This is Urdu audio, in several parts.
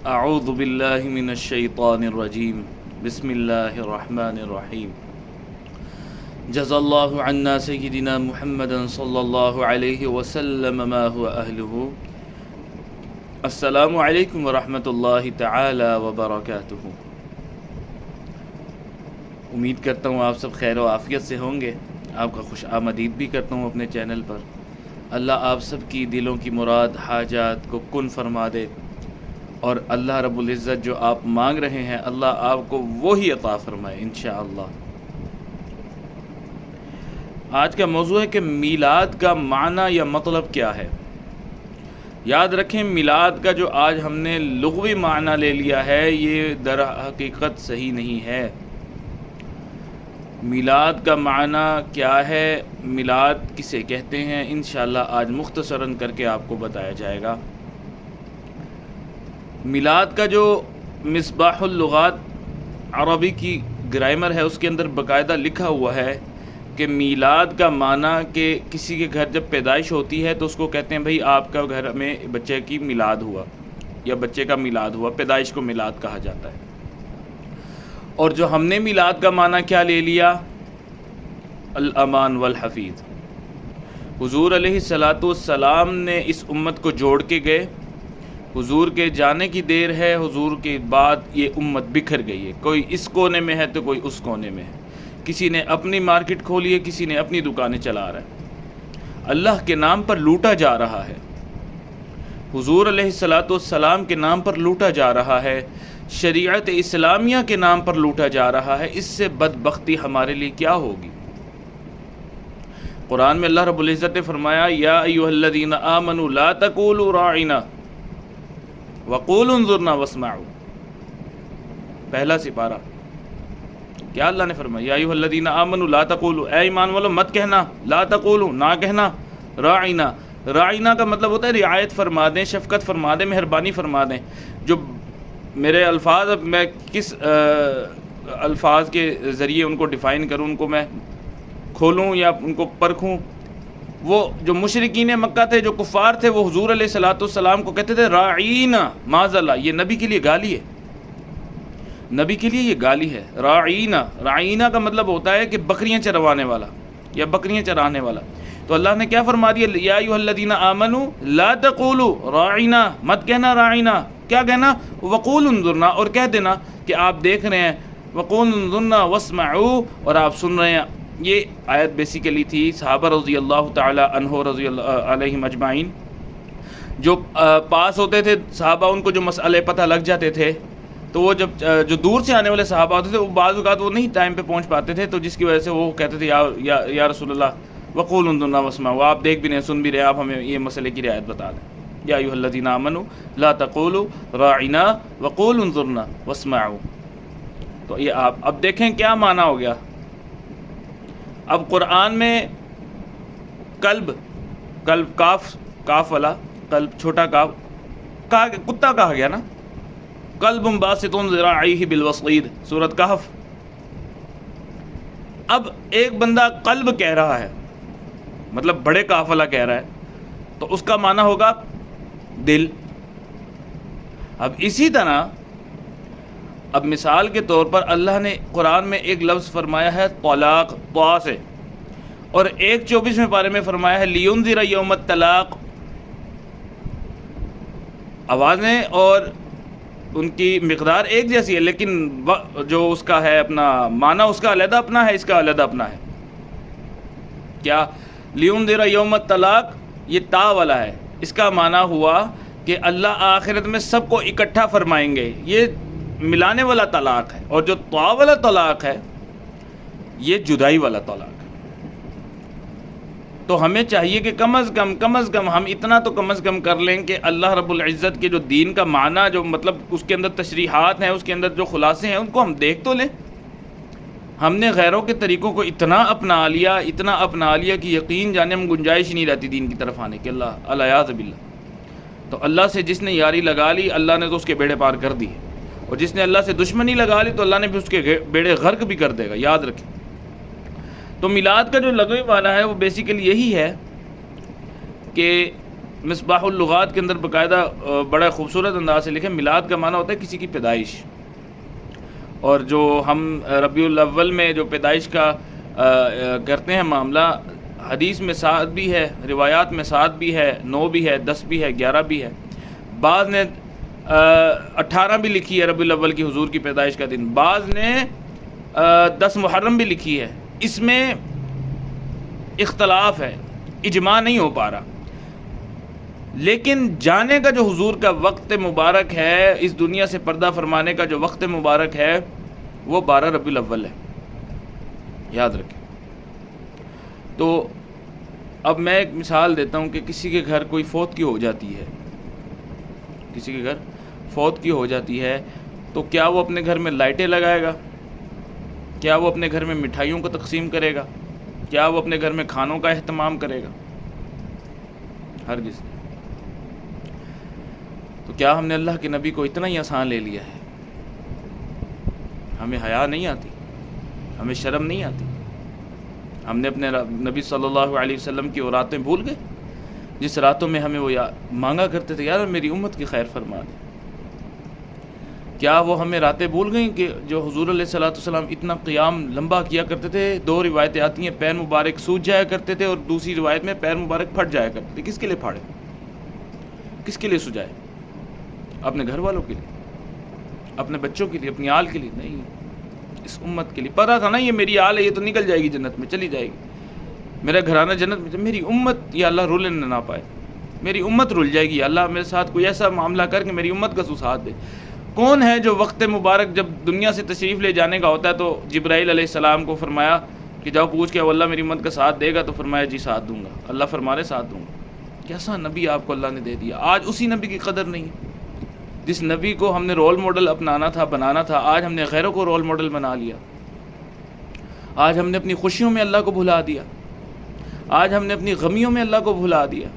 اعوذ باللہ من الشیطان الرجیم بسم اللہ الرحمن الرحیم جزا اللہ عنا سیدنا محمد صلی اللہ علیہ وسلم ما هو اہلہ۔ السلام علیکم ورحمۃ اللہ تعالی وبرکاتہ۔ امید کرتا ہوں آپ سب خیر و عافیت سے ہوں گے۔ آپ کا خوش آمدید بھی کرتا ہوں اپنے چینل پر۔ اللہ آپ سب کی دلوں کی مراد حاجات کو کن فرما دے، اور اللہ رب العزت جو آپ مانگ رہے ہیں اللہ آپ کو وہی عطا فرمائے انشاءاللہ۔ آج کا موضوع ہے کہ میلاد کا معنی یا مطلب کیا ہے۔ یاد رکھیں، میلاد کا جو آج ہم نے لغوی معنی لے لیا ہے یہ در حقیقت صحیح نہیں ہے۔ میلاد کا معنی کیا ہے، میلاد کسے کہتے ہیں، انشاءاللہ آج مختصراً کر کے آپ کو بتایا جائے گا۔ میلاد کا جو مصباح اللغات عربی کی گرامر ہے اس کے اندر باقاعدہ لکھا ہوا ہے کہ میلاد کا معنی کہ کسی کے گھر جب پیدائش ہوتی ہے تو اس کو کہتے ہیں بھئی آپ کا گھر میں بچے کی میلاد ہوا یا بچے کا میلاد ہوا، پیدائش کو میلاد کہا جاتا ہے۔ اور جو ہم نے میلاد کا معنی کیا لے لیا، الامان والحفیظ۔ حضور علیہ السلام نے اس امت کو جوڑ کے گئے، حضور کے جانے کی دیر ہے، حضور کے بعد یہ امت بکھر گئی ہے، کوئی اس کونے میں ہے تو کوئی اس کونے میں ہے، کسی نے اپنی مارکیٹ کھولی ہے، کسی نے اپنی دکانیں چلا رہا ہے۔ اللہ کے نام پر لوٹا جا رہا ہے، حضور علیہ السلام کے نام پر لوٹا جا رہا ہے، شریعت اسلامیہ کے نام پر لوٹا جا رہا ہے۔ اس سے بدبختی ہمارے لیے کیا ہوگی؟ قرآن میں اللہ رب العزت نے فرمایا یا ایھا الذین آمنوا لا تقولوا راعنا وقولوا انظرنا واسمعوا، پہلا سپارہ۔ کیا اللہ نے فرمایا؟ یا ایھا الذین آمنوا لا تقولوا، اے ایمان والو مت کہنا، لا تقولوا نہ کہنا، راعنا، راعنا کا مطلب ہوتا ہے رعایت فرما دیں، شفقت فرما دیں، مہربانی فرما دیں۔ جو میرے الفاظ، اب میں کس الفاظ کے ذریعے ان کو ڈیفائن کروں، ان کو میں کھولوں یا ان کو پرکھوں؟ وہ جو مشرکین مکہ تھے، جو کفار تھے، وہ حضور علیہ السلام کو کہتے تھے راعینا، معاذ اللہ، یہ نبی کے لیے گالی ہے، نبی کے لیے یہ گالی ہے۔ راعینا، راعینا کا مطلب ہوتا ہے کہ بکریاں چروانے والا یا بکریاں چرانے والا۔ تو اللہ نے کیا فرما دیا؟ یا ایھا الذین آمنوا لا تقولوا راعینا، مت کہنا راعینا، کیا کہنا؟ وقولوا انظرنا، اور کہہ دینا کہ آپ دیکھ رہے ہیں، وقولوا انظرنا واسمعوا، اور آپ سن رہے ہیں۔ یہ آیت بیسیکلی تھی صحابہ رضی اللہ تعالی عنہ رضی اللہ علیہم اجمعین، جو پاس ہوتے تھے صحابہ، ان کو جو مسئلے پتہ لگ جاتے تھے تو وہ جب جو دور سے آنے والے صحابہ ہوتے تھے وہ بعض اوقات وہ نہیں ٹائم پہ پہنچ پاتے تھے، تو جس کی وجہ سے وہ کہتے تھے یا رسول اللہ وقولوا انظرنا واسمعوا، آپ دیکھ بھی رہے ہیں، سن بھی رہے ہیں، آپ ہمیں یہ مسئلے کی رعایت بتا دیں۔ یا ایھا الذین آمنوا لا تقولوا راعنا وقولوا انظرنا واسمعوا۔ تو یہ آپ اب دیکھیں کیا معنی ہو گیا۔ اب قرآن میں کلب کاف والا کلب، چھوٹا کاف کتا کہا گیا نا، کلب باسط ذراعیہ بالوصید، سورۃ کہف۔ اب ایک بندہ قلب کہہ رہا ہے، مطلب بڑے کاف والا کہہ رہا ہے، تو اس کا معنی ہوگا دل۔ اب اسی طرح اب مثال کے طور پر اللہ نے قرآن میں ایک لفظ فرمایا ہے طلاق، طا سے، اور ایک 24ویں پارے میں فرمایا ہے لینذر یوم الطلاق۔ آوازیں اور ان کی مقدار ایک جیسی ہے، لیکن جو اس کا ہے اپنا معنی، اس کا علیحدہ اپنا ہے، اس کا علیحدہ اپنا ہے۔ کیا لینذر یوم الطلاق، یہ تا والا ہے، اس کا معنی ہوا کہ اللہ آخرت میں سب کو اکٹھا فرمائیں گے، یہ ملانے والا طلاق ہے۔ اور جو طا والا طلاق ہے یہ جدائی والا طلاق ہے۔ تو ہمیں چاہیے کہ کم از کم ہم اتنا تو کم از کم کر لیں کہ اللہ رب العزت کے جو دین کا معنی، جو مطلب اس کے اندر تشریحات ہیں، اس کے اندر جو خلاصے ہیں، ان کو ہم دیکھ تو لیں۔ ہم نے غیروں کے طریقوں کو اتنا اپنا لیا کہ یقین جانے ہم گنجائش نہیں رہتی دین کی طرف آنے کے، اللہ الیاذ باللہ۔ تو اللہ سے جس نے یاری لگا لی، اللہ نے تو اس کے بیڑے پار کر دی، اور جس نے اللہ سے دشمنی لگا لی تو اللہ نے بھی اس کے بیڑے غرق بھی کر دے گا، یاد رکھیں۔ تو میلاد کا جو لغوی معنی ہے وہ بیسیکلی یہی ہے کہ مصباح اللغات کے اندر باقاعدہ بڑا خوبصورت انداز سے لکھے، میلاد کا معنی ہوتا ہے کسی کی پیدائش، اور جو ہم ربیع الاول میں جو پیدائش کا کرتے ہیں معاملہ، حدیث میں 7 بھی ہے، روایات میں 7 بھی ہے، 9 بھی ہے، 10 بھی ہے، 11 بھی ہے، بعض نے 18 بھی لکھی ہے ربیع الاول کی حضور کی پیدائش کا دن، بعض نے 10 محرم بھی لکھی ہے۔ اس میں اختلاف ہے، اجماع نہیں ہو پا رہا، لیکن جانے کا جو حضور کا وقت مبارک ہے، اس دنیا سے پردہ فرمانے کا جو وقت مبارک ہے، وہ 12 ربیع الاول ہے، یاد رکھیں۔ تو اب میں ایک مثال دیتا ہوں کہ کسی کے گھر کوئی فوت کی ہو جاتی ہے، کسی کے گھر فوت کی ہو جاتی ہے، تو کیا وہ اپنے گھر میں لائٹیں لگائے گا؟ کیا وہ اپنے گھر میں مٹھائیوں کو تقسیم کرے گا؟ کیا وہ اپنے گھر میں کھانوں کا اہتمام کرے گا؟ ہرگز۔ تو کیا ہم نے اللہ کے نبی کو اتنا ہی آسان لے لیا ہے؟ ہمیں حیا نہیں آتی، ہمیں شرم نہیں آتی، ہم نے اپنے نبی صلی اللہ علیہ وسلم کی وہ راتیں بھول گئے جس راتوں میں ہمیں وہ مانگا کرتے تھے، یار میری امت کی خیر فرما دے۔ کیا وہ ہمیں راتیں بھول گئیں کہ جو حضور علیہ الصلوۃ والسلام اتنا قیام لمبا کیا کرتے تھے؟ 2 روایتیں آتی ہیں، پیر مبارک سوج جایا کرتے تھے، اور دوسری روایت میں پیر مبارک پھٹ جایا کرتے تھے۔ کس کے لیے پھاڑے؟ کس کے لیے سجائے؟ اپنے گھر والوں کے لیے، اپنے بچوں کے لیے، اپنی آل کے لیے نہیں، اس امت کے لیے۔ پتہ تھا نا یہ میری آل ہے، یہ تو نکل جائے گی جنت میں، چلی جائے گی، میرا گھرانہ جنت میں، میری امت یا اللہ رولے نہ پائے، میری امت رول جائے گی، اللہ میرے ساتھ کوئی ایسا معاملہ کر کے میری امت کا ساتھ دے۔ کون ہے جو وقت مبارک جب دنیا سے تشریف لے جانے کا ہوتا ہے تو جبرائیل علیہ السلام کو فرمایا کہ جاؤ پوچھ کے اللہ میری امت کا ساتھ دے گا؟ تو فرمایا جی ساتھ دوں گا، اللہ فرمانے ساتھ دوں گا۔ کیسا نبی آپ کو اللہ نے دے دیا، آج اسی نبی کی قدر نہیں ہے۔ جس نبی کو ہم نے رول ماڈل اپنانا تھا، بنانا تھا، آج ہم نے غیروں کو رول ماڈل بنا لیا۔ آج ہم نے اپنی خوشیوں میں اللہ کو بھلا دیا، آج ہم نے اپنی غمیوں میں اللہ کو بھلا دیا،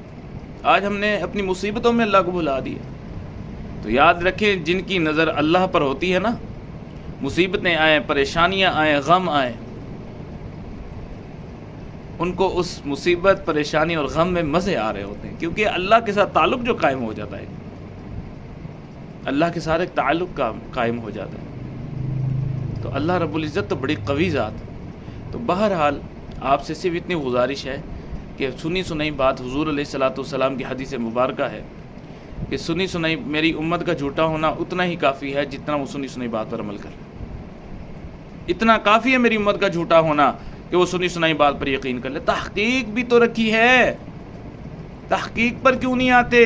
آج ہم نے اپنی مصیبتوں میں اللہ کو بھلا دیا۔ تو یاد رکھیں، جن کی نظر اللہ پر ہوتی ہے نا، مصیبتیں آئیں، پریشانیاں آئیں، غم آئیں، ان کو اس مصیبت، پریشانی اور غم میں مزے آ رہے ہوتے ہیں، کیونکہ اللہ کے ساتھ تعلق جو قائم ہو جاتا ہے، اللہ کے ساتھ ایک تعلق قائم ہو جاتا ہے۔ تو اللہ رب العزت تو بڑی قوی ذات ہے۔ تو بہرحال آپ سے صرف اتنی گزارش ہے کہ سنی سنائی بات، حضور علیہ الصلوۃ والسلام کی حدیث مبارکہ ہے کہ سنی سنائی میری امت کا جھوٹا ہونا اتنا ہی کافی ہے جتنا وہ سنی سنائی بات پر عمل کر لے۔ اتنا کافی ہے میری امت کا جھوٹا ہونا کہ وہ سنی سنائی بات پر یقین کر لے۔ تحقیق بھی تو رکھی ہے، تحقیق پر کیوں نہیں آتے؟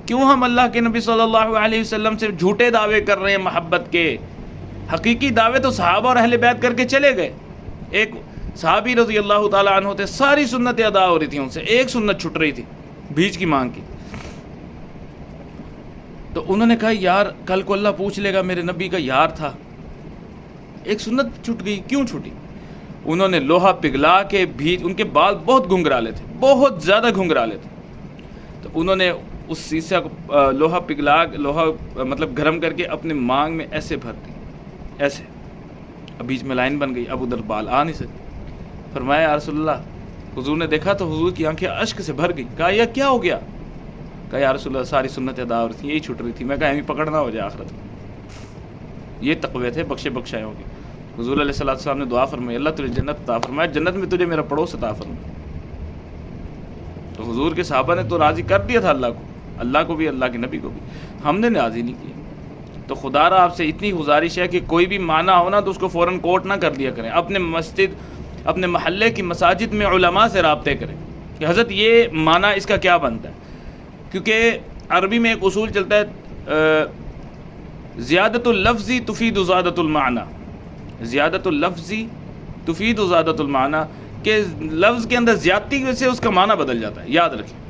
کیوں ہم اللہ کے نبی صلی اللہ علیہ وسلم سے جھوٹے دعوے کر رہے ہیں محبت کے؟ حقیقی دعوے تو صحابہ اور اہل بیت کر کے چلے گئے۔ ایک صحابی رضی اللہ تعالیٰ عنہ تھے، ساری سنتیں ادا ہو رہی تھیں ان سے، ایک سنت چھٹ رہی تھی، بیچ کی مانگ کی۔ تو انہوں نے کہا یار کل کو اللہ پوچھ لے گا، میرے نبی کا یار تھا، ایک سنت چھٹ گئی، کیوں چھٹی؟ انہوں نے لوہا پگھلا کے بھی، ان کے بال بہت گھنگرالے تھے، بہت زیادہ گھنگرالے تھے، تو انہوں نے اس سیسہ کو لوہا پگھلا، لوہا مطلب گرم کر کے اپنے مانگ میں ایسے بھر دی، ایسے، اب بیچ میں لائن بن گئی، اب ادھر بال آ نہیں سکتے۔ فرمایا یا رسول اللہ، حضور نے دیکھا تو حضور کی آنکھیں اشک سے بھر گئی۔ کہا یہ کیا ہو گیا؟ کہا یا رسول اللہ ساری سنت ادا ہو رہی تھی، یہی چھٹ رہی تھی، میں کہا ہمیں پکڑنا ہو جائے آخرت میں۔ یہ تقوی تھے، بخشے بخشائے ہوں گے۔ حضور علیہ السلام نے دعا فرمائی، اللہ تجھے جنت عطا فرمائے، جنت میں تجھے میرا پڑوس عطا فرمائے۔ تو حضور کے صحابہ نے تو راضی کر دیا تھا اللہ کو بھی، اللہ کے نبی کو بھی، ہم نے راضی نہیں کیا۔ تو خدا را آپ سے اتنی گزارش ہے کہ کوئی بھی معنی ہو نا تو اس کو فوراً کوٹ نہ کر دیا کریں، اپنے مسجد، اپنے محلے کی مساجد میں علماء سے رابطے کریں کہ حضرت یہ معنی اس کا کیا بنتا ہے، کیونکہ عربی میں ایک اصول چلتا ہے، زیادت اللفظی تفید زیادت المعنی، زیادت اللفظی تفید زیادت المعنی، کہ لفظ کے اندر زیادتی کی وجہ سے اس کا معنی بدل جاتا ہے، یاد رکھیں۔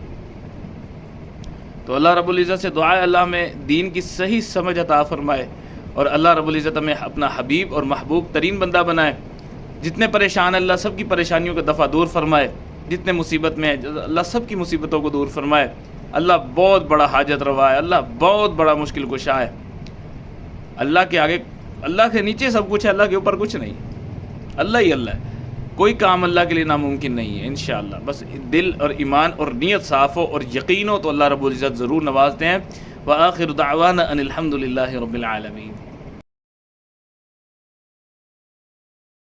تو اللہ رب العزت سے دعا ہے اللہ میں دین کی صحیح سمجھ عطا فرمائے، اور اللہ رب العزت ہمیں اپنا حبیب اور محبوب ترین بندہ بنائے۔ جتنے پریشان اللہ سب کی پریشانیوں کا دفع دور فرمائے، جتنے مصیبت میں اللہ سب کی مصیبتوں کو دور فرمائے۔ اللہ بہت بڑا حاجت روا ہے، اللہ بہت بڑا مشکل کشا ہے۔ اللہ کے آگے، اللہ کے نیچے سب کچھ ہے، اللہ کے اوپر کچھ نہیں، اللہ ہی اللہ ہے۔ کوئی کام اللہ کے لیے ناممکن نہیں ہے انشاءاللہ. بس دل اور ایمان اور نیت صاف ہو اور یقین ہو تو اللہ رب العزت ضرور نوازتے ہیں. وآخر دعوانا ان الحمد للہ رب العالمین.